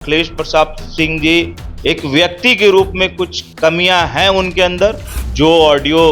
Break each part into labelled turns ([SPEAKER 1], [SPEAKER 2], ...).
[SPEAKER 1] अखिलेश प्रसाद सिंह जी एक व्यक्ति के रूप में कुछ कमियां हैं उनके अंदर। जो ऑडियो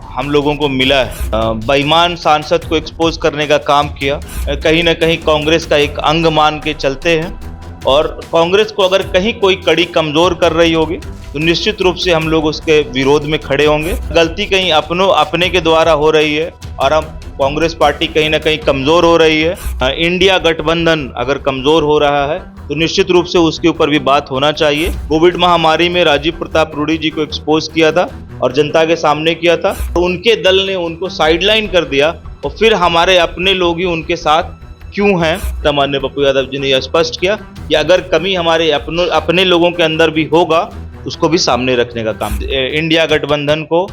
[SPEAKER 1] हम लोगों को मिला है, बेईमान सांसद को एक्सपोज करने का काम किया, कहीं ना कहीं कांग्रेस का एक अंग मान के चलते हैं। और कांग्रेस को अगर कहीं कोई कड़ी कमजोर कर रही होगी तो निश्चित रूप से हम लोग उसके विरोध में खड़े होंगे। गलती कहीं अपने के द्वारा हो रही है और अब कांग्रेस पार्टी कहीं ना कहीं कमजोर हो रही है। इंडिया गठबंधन अगर कमजोर हो रहा है तो निश्चित रूप से उसके ऊपर भी बात होना चाहिए। कोविड महामारी में राजीव प्रताप रूडी जी को एक्सपोज किया था और जनता के सामने किया था, तो उनके दल ने उनको साइडलाइन कर दिया और फिर हमारे अपने लोग ही उनके साथ क्यों हैं। माननीय पप्पू यादव जी ने यह स्पष्ट किया कि अगर कमी हमारे अपने लोगों के अंदर भी होगा उसको भी सामने रखने का काम। इंडिया गठबंधन को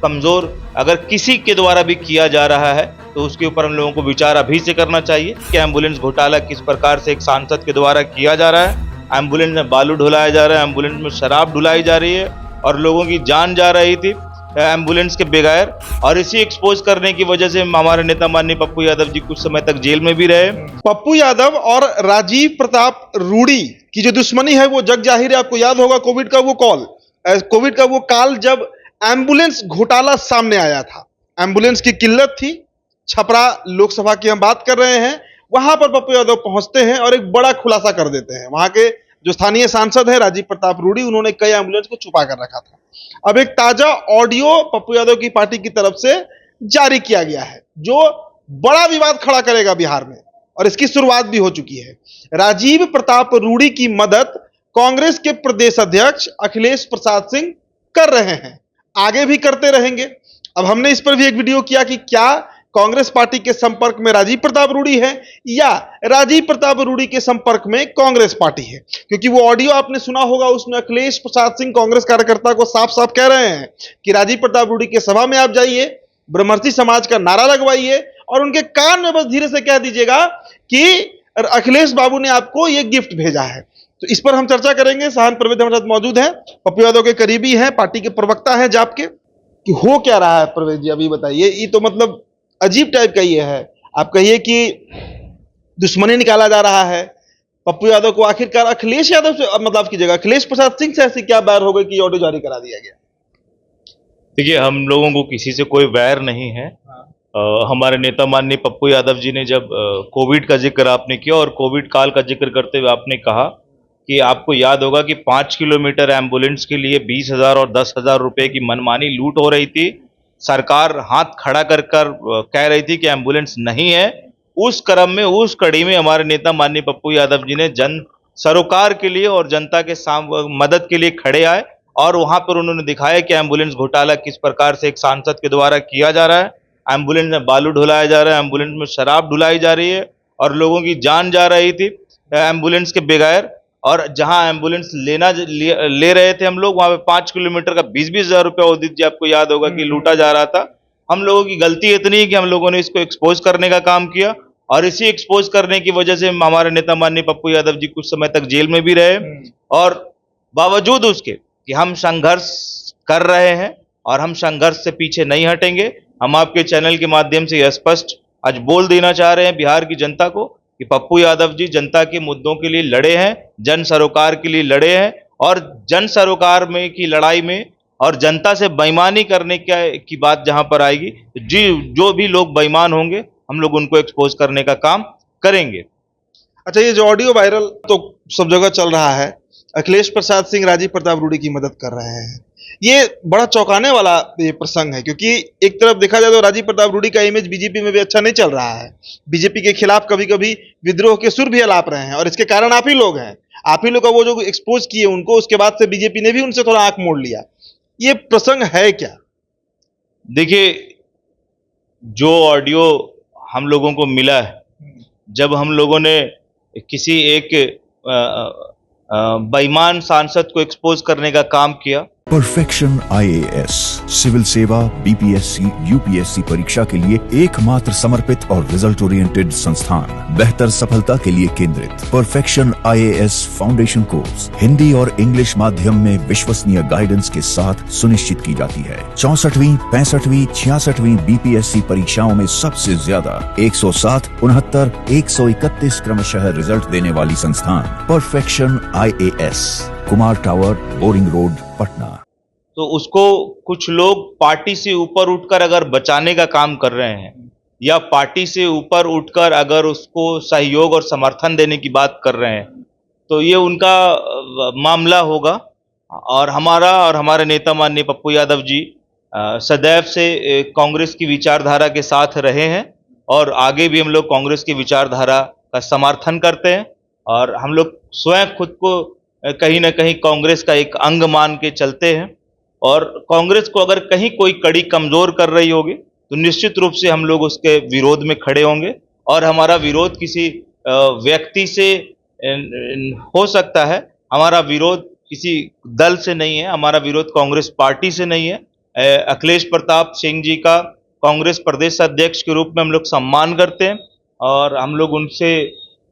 [SPEAKER 1] कमजोर अगर किसी के द्वारा भी किया जा रहा है तो उसके ऊपर हम लोगों को विचार अभी से करना चाहिए कि एम्बुलेंस घोटाला किस प्रकार से एक सांसद के द्वारा किया जा रहा है। एम्बुलेंस में बालू ढुलाया जा रहा है, एम्बुलेंस में शराब ढुलाई जा रही है और लोगों की जान जा रही थी एम्बुलेंस के बगैर। और इसी एक्सपोज करने की वजह से हमारे नेता माननीय पप्पू यादव जी कुछ समय तक जेल में भी रहे।
[SPEAKER 2] पप्पू यादव और राजीव प्रताप रूडी की जो दुश्मनी है वो जग जाहिर है। आपको याद होगा कोविड का वो कॉल जब एम्बुलेंस घोटाला सामने आया था। एम्बुलेंस की किल्लत थी। छपरा लोकसभा की हम बात कर रहे हैं, वहां पर पप्पू यादव पहुंचते हैं और एक बड़ा खुलासा कर देते हैं। वहां के जो स्थानीय सांसद है राजीव प्रताप रूडी, उन्होंने कई एम्बुलेंस को छुपा कर रखा था। अब एक ताजा ऑडियो पप्पू यादव की पार्टी की तरफ से जारी किया गया है जो बड़ा विवाद खड़ा करेगा बिहार में, और इसकी शुरुआत भी हो चुकी है। राजीव प्रताप रूडी की मदद कांग्रेस के प्रदेश अध्यक्ष अखिलेश प्रसाद सिंह कर रहे हैं, आगे भी करते रहेंगे। अब हमने इस पर भी एक वीडियो किया कि क्या कांग्रेस पार्टी के संपर्क में राजीव प्रताप रूडी है या राजीव प्रताप रूडी के संपर्क में कांग्रेस पार्टी है, क्योंकि वो ऑडियो आपने सुना होगा, उसमें अखिलेश प्रसाद सिंह कांग्रेस कार्यकर्ता को साफ साफ कह रहे हैं कि राजीव प्रताप रूडी के सभा में आप जाइए, ब्रह्मर्षि समाज का नारा लगवाइए और उनके कान में बस धीरे से कह दीजिएगा कि अखिलेश बाबू ने आपको ये गिफ्ट भेजा है। तो इस पर हम चर्चा करेंगे। सहान परवेज हमारे साथ मौजूद है, पप्पू यादव के करीबी हैं, पार्टी के प्रवक्ता हैं जाप के। कि हो क्या रहा है परवेज जी, अभी बताइए। ये तो मतलब अजीब टाइप का ये है। आप कहिए कि दुश्मनी निकाला जा रहा है पप्पू यादव को, आखिरकार अखिलेश यादव से मतलब की जगह अखिलेश प्रसाद सिंह से ऐसी क्या बैर हो गई कि ऑडियो जारी करा दिया गया?
[SPEAKER 1] देखिए, हम लोगों को किसी से कोई वैर नहीं है। हमारे नेता माननीय पप्पू यादव जी ने जब कोविड का जिक्र आपने किया और कोविड काल का जिक्र करते हुए आपने कहा कि आपको याद होगा कि 5 किलोमीटर एम्बुलेंस के लिए 20,000 और 10,000 रुपए की मनमानी लूट हो रही थी। सरकार हाथ खड़ा कर कह रही थी कि एम्बुलेंस नहीं है। उस क्रम में, उस कड़ी में हमारे नेता माननीय पप्पू यादव जी ने जन सरोकार के लिए और जनता के मदद के लिए खड़े आए और वहां पर उन्होंने दिखाया कि एम्बुलेंस घोटाला किस प्रकार से एक सांसद के द्वारा किया जा रहा है। एम्बुलेंस में बालू ढुलाया जा रहा है, एम्बुलेंस में शराब ढुलाई जा रही है और लोगों की जान जा रही थी एम्बुलेंस के बगैर। और जहां एम्बुलेंस ले रहे थे हम लोग, वहां पे 5 किलोमीटर का 20-20 हजार रुपया उदित जी आपको याद होगा कि लूटा जा रहा था। हम लोगों की गलती इतनी है कि हम लोगों ने इसको एक्सपोज करने का काम किया और इसी एक्सपोज करने की वजह से हमारे नेता माननीय पप्पू यादव जी कुछ समय तक जेल में भी रहे। और बावजूद उसके कि हम संघर्ष कर रहे हैं और हम संघर्ष से पीछे नहीं हटेंगे। हम आपके चैनल के माध्यम से यह स्पष्ट आज बोल देना चाह रहे हैं बिहार की जनता को कि पप्पू यादव जी जनता के मुद्दों के लिए लड़े हैं, जन सरोकार के लिए लड़े हैं और जन सरोकार में की लड़ाई में और जनता से बेईमानी करने की बात जहां पर आएगी, जी जो भी लोग बेईमान होंगे हम लोग उनको एक्सपोज करने का काम करेंगे।
[SPEAKER 2] अच्छा, ये जो ऑडियो वायरल तो सब जगह चल रहा है, अखिलेश प्रसाद सिंह राजीव प्रताप रूडी की मदद कर रहे हैं, ये बड़ा चौंकाने वाला ये प्रसंग है। क्योंकि एक तरफ देखा जाए तो राजीव प्रताप रूडी का इमेज बीजेपी में भी अच्छा नहीं चल रहा है। बीजेपी के खिलाफ कभी कभी विद्रोह के सुर भी अलाप रहे हैं और इसके कारण आप ही लोग हैं। आप ही लोग का वो जो एक्सपोज किए उनको, उसके बाद से बीजेपी ने भी उनसे थोड़ा आंख मोड़ लिया। ये प्रसंग है क्या?
[SPEAKER 1] देखिए, जो ऑडियो हम लोगों को मिला है, जब हम लोगों ने किसी एक बेईमान सांसद को एक्सपोज करने का काम किया
[SPEAKER 3] परफेक्शन आईएएस सिविल सेवा, बीपीएससी, यूपीएससी परीक्षा के लिए एकमात्र समर्पित और रिजल्ट ओरिएंटेड संस्थान, बेहतर सफलता के लिए केंद्रित। Perfection IAS foundation course Hindi और इंग्लिश माध्यम में विश्वसनीय गाइडेंस के साथ सुनिश्चित की जाती है। 64वीं, 65वीं, 66वीं बीपीएससी परीक्षाओं में सबसे ज्यादा 107, 69, 131 क्रमशः रिजल्ट देने वाली संस्थान perfection IAS, Kumar tower, boring road, Patna.
[SPEAKER 1] तो उसको कुछ लोग पार्टी से ऊपर उठकर अगर बचाने का काम कर रहे हैं या पार्टी से ऊपर उठकर अगर उसको सहयोग और समर्थन देने की बात कर रहे हैं तो ये उनका मामला होगा। और हमारे नेता माननीय पप्पू यादव जी सदैव से कांग्रेस की विचारधारा के साथ रहे हैं और आगे भी हम लोग कांग्रेस की विचारधारा का समर्थन करते हैं और हम लोग स्वयं खुद को कहीं ना कहीं कांग्रेस का एक अंग मान के चलते हैं। और कांग्रेस को अगर कहीं कोई कड़ी कमजोर कर रही होगी तो निश्चित रूप से हम लोग उसके विरोध में खड़े होंगे। और हमारा विरोध किसी व्यक्ति से हो सकता है, हमारा विरोध किसी दल से नहीं है, हमारा विरोध कांग्रेस पार्टी से नहीं है। अखिलेश प्रताप सिंह जी का कांग्रेस प्रदेश अध्यक्ष के रूप में हम लोग सम्मान करते हैं और हम लोग उनसे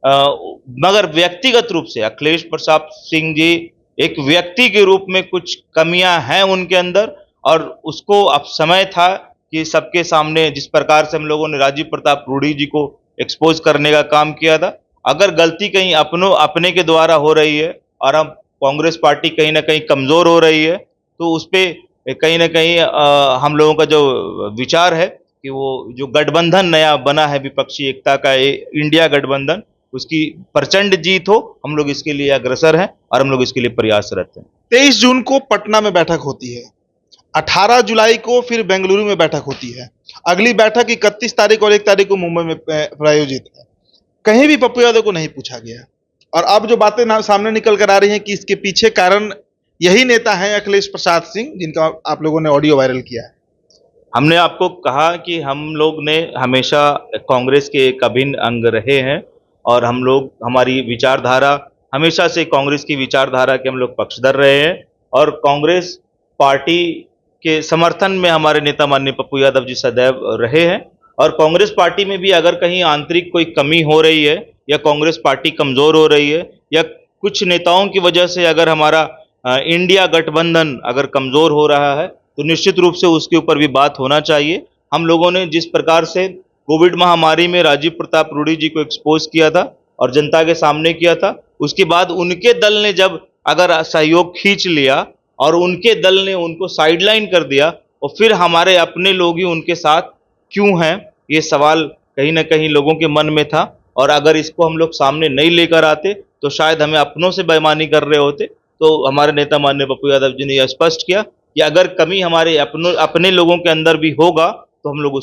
[SPEAKER 1] मगर व्यक्तिगत रूप से अखिलेश प्रताप सिंह जी एक व्यक्ति के रूप में कुछ कमियां हैं उनके अंदर और उसको अब समय था कि सबके सामने जिस प्रकार से हम लोगों ने राजीव प्रताप रूडी जी को एक्सपोज करने का काम किया था, अगर गलती कहीं अपने के द्वारा हो रही है और अब कांग्रेस पार्टी कहीं ना कहीं कमजोर हो रही है तो उस पर कहीं ना कहीं हम लोगों का जो विचार है कि वो जो गठबंधन नया बना है विपक्षी एकता का इंडिया गठबंधन, उसकी प्रचंड जीत हो, हम लोग इसके लिए अग्रसर हैं और हम लोग इसके लिए प्रयासरत हैं।
[SPEAKER 2] 23 जून को पटना में बैठक होती है, 18 जुलाई को फिर बेंगलुरु में बैठक होती है, अगली बैठक 31 तारीख और 1 तारीख को मुंबई में प्रायोजित है। कहीं भी पप्पू यादव को नहीं पूछा गया और अब जो बातें सामने निकल कर आ रही हैं कि इसके पीछे कारण यही नेता हैं अखिलेश प्रसाद सिंह, जिनका आप लोगों ने ऑडियो वायरल किया है।
[SPEAKER 1] हमने आपको कहा कि हम लोग ने हमेशा कांग्रेस के एक अभिन्न अंग रहे हैं और हम लोग हमारी विचारधारा हमेशा से कांग्रेस की विचारधारा के हम लोग पक्षधर रहे हैं और कांग्रेस पार्टी के समर्थन में हमारे नेता माननीय पप्पू यादव जी सदैव रहे हैं। और कांग्रेस पार्टी में भी अगर कहीं आंतरिक कोई कमी हो रही है या कांग्रेस पार्टी कमजोर हो रही है या कुछ नेताओं की वजह से अगर हमारा इंडिया गठबंधन अगर कमजोर हो रहा है तो निश्चित रूप से उसके ऊपर भी बात होना चाहिए। हम लोगों ने जिस प्रकार से कोविड महामारी में राजीव प्रताप रूडी जी को एक्सपोज किया था और जनता के सामने किया था, उसके बाद उनके दल ने जब अगर सहयोग खींच लिया और उनके दल ने उनको साइडलाइन कर दिया और फिर हमारे अपने लोग ही उनके साथ क्यों हैं, ये सवाल कहीं ना कहीं लोगों के मन में था। और अगर इसको हम लोग सामने नहीं लेकर आते तो शायद हमें अपनों से बेईमानी कर रहे होते। तो हमारे नेता माननीय पप्पू यादव जी ने यह स्पष्ट किया कि अगर कमी हमारे अपने लोगों के अंदर भी होगा तो हम लोग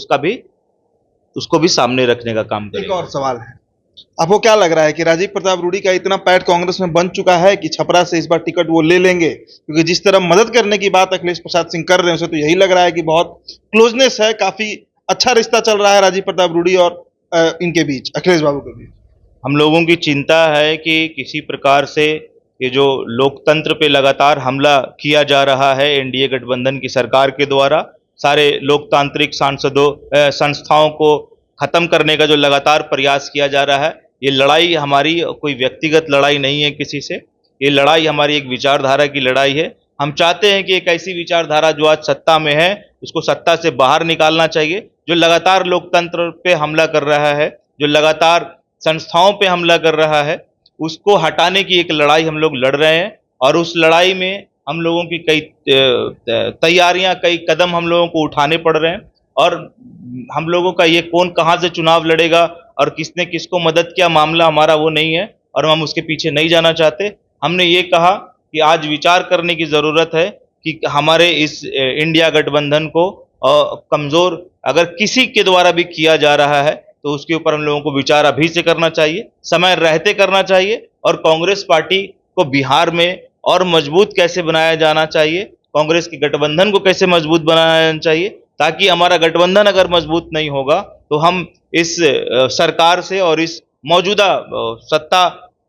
[SPEAKER 1] उसको भी सामने रखने का काम करेंगे।
[SPEAKER 2] एक और सवाल है, आपको क्या लग रहा है कि राजीव प्रताप रूडी का इतना पैठ कांग्रेस में बन चुका है कि छपरा से इस बार टिकट वो ले लेंगे? क्योंकि जिस तरह मदद करने की बात अखिलेश प्रसाद सिंह कर रहे हैं उसे तो यही लग रहा है कि बहुत क्लोजनेस है, काफी अच्छा रिश्ता चल रहा है राजीव प्रताप रूडी और इनके बीच, अखिलेश बाबू के बीच।
[SPEAKER 1] हम लोगों की चिंता है कि किसी प्रकार से ये जो लोकतंत्र पे लगातार हमला किया जा रहा है एनडीए गठबंधन की सरकार के द्वारा, सारे लोकतांत्रिक संस्थाओं को खत्म करने का जो लगातार प्रयास किया जा रहा है, ये लड़ाई हमारी कोई व्यक्तिगत लड़ाई नहीं है किसी से, ये लड़ाई हमारी एक विचारधारा की लड़ाई है। हम चाहते हैं कि एक ऐसी विचारधारा जो आज सत्ता में है उसको सत्ता से बाहर निकालना चाहिए। जो लगातार लोकतंत्र पे हमला कर रहा है, जो लगातार संस्थाओं पे हमला कर रहा है, उसको हटाने की एक लड़ाई हम लोग लड़ रहे हैं और उस लड़ाई में हम लोगों की कई तैयारियां, कई कदम हम लोगों को उठाने पड़ रहे हैं। और हम लोगों का ये कौन कहाँ से चुनाव लड़ेगा और किसने किसको मदद किया, मामला हमारा वो नहीं है और हम उसके पीछे नहीं जाना चाहते। हमने ये कहा कि आज विचार करने की ज़रूरत है कि हमारे इस इंडिया गठबंधन को कमज़ोर अगर किसी के द्वारा भी किया जा रहा है तो उसके ऊपर हम लोगों को विचार अभी से करना चाहिए, समय रहते करना चाहिए। और कांग्रेस पार्टी को बिहार में और मजबूत कैसे बनाया जाना चाहिए, कांग्रेस के गठबंधन को कैसे मजबूत बनाया जाना चाहिए, ताकि हमारा गठबंधन अगर मजबूत नहीं होगा तो हम इस सरकार से और इस मौजूदा सत्ता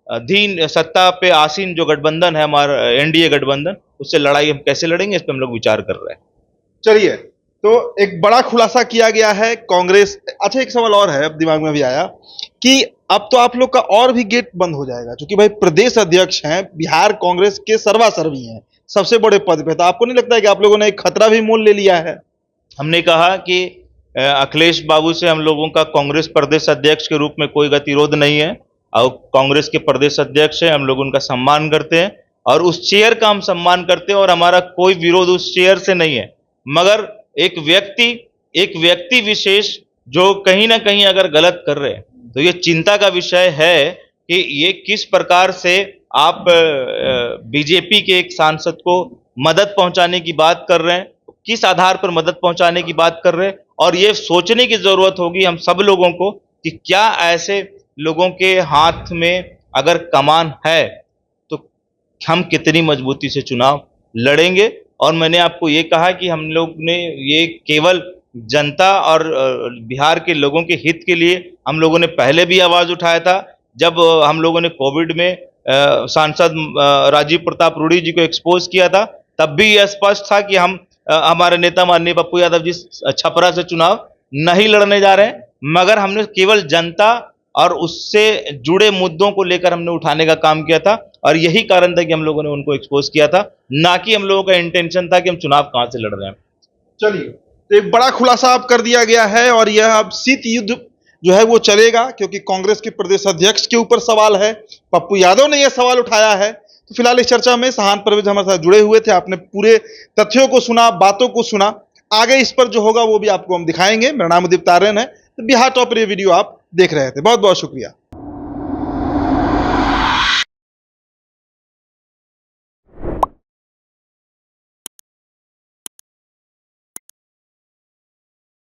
[SPEAKER 1] अधीन सत्ता पे आसीन जो गठबंधन है हमारा एनडीए गठबंधन, उससे लड़ाई हम कैसे लड़ेंगे, इस पर हम लोग विचार कर रहे हैं।
[SPEAKER 2] चलिए, तो एक बड़ा खुलासा किया गया है कांग्रेस। अच्छा, एक सवाल और है, अब दिमाग में भी आया कि अब तो आप लोग का और भी गेट बंद हो जाएगा, क्योंकि भाई प्रदेश अध्यक्ष हैं, बिहार कांग्रेस के सर्वासर्वी हैं, सबसे बड़े पद पे। तो आपको नहीं लगता है कि आप लोगों ने एक खतरा भी मोल ले लिया है?
[SPEAKER 1] हमने कहा कि अखिलेश बाबू से हम लोगों का कांग्रेस प्रदेश अध्यक्ष के रूप में कोई गतिरोध नहीं है, और कांग्रेस के प्रदेश अध्यक्ष हैं, हम लोग उनका सम्मान करते हैं और उस चेयर का हम सम्मान करते हैं, और हमारा कोई विरोध उस चेयर से नहीं है। मगर एक व्यक्ति विशेष जो कहीं ना कहीं अगर गलत कर रहे हैं, तो ये चिंता का विषय है कि ये किस प्रकार से आप बीजेपी के एक सांसद को मदद पहुंचाने की बात कर रहे हैं, किस आधार पर मदद पहुंचाने की बात कर रहे हैं। और ये सोचने की जरूरत होगी हम सब लोगों को कि क्या ऐसे लोगों के हाथ में अगर कमान है तो हम कितनी मजबूती से चुनाव लड़ेंगे। और मैंने आपको ये कहा कि हम लोग ने ये केवल जनता और बिहार के लोगों के हित के लिए हम लोगों ने पहले भी आवाज उठाया था। जब हम लोगों ने कोविड में सांसद राजीव प्रताप रूडी जी को एक्सपोज किया था, तब भी यह स्पष्ट था कि हम हमारे नेता माननीय पप्पू यादव जी छपरा से चुनाव नहीं लड़ने जा रहे हैं, मगर हमने केवल जनता और उससे जुड़े मुद्दों को लेकर हमने उठाने का काम किया था, और यही कारण था कि हम लोगों ने उनको एक्सपोज किया था, ना कि हम लोगों का इंटेंशन था कि हम चुनाव कहां से लड़ रहे हैं।
[SPEAKER 2] चलिए, तो एक बड़ा खुलासा अब कर दिया गया है, और यह अब शीत युद्ध जो है वो चलेगा, क्योंकि कांग्रेस के प्रदेश अध्यक्ष के ऊपर सवाल है, पप्पू यादव ने यह सवाल उठाया है। तो फिलहाल इस चर्चा में सहान परवेज हमारे साथ जुड़े हुए थे, आपने पूरे तथ्यों को सुना, बातों को सुना। आगे इस पर जो होगा वो भी आपको हम दिखाएंगे। मेरा नाम उदित तारेन है, तो बिहार टॉप पर ये वीडियो आप देख रहे थे। बहुत बहुत शुक्रिया।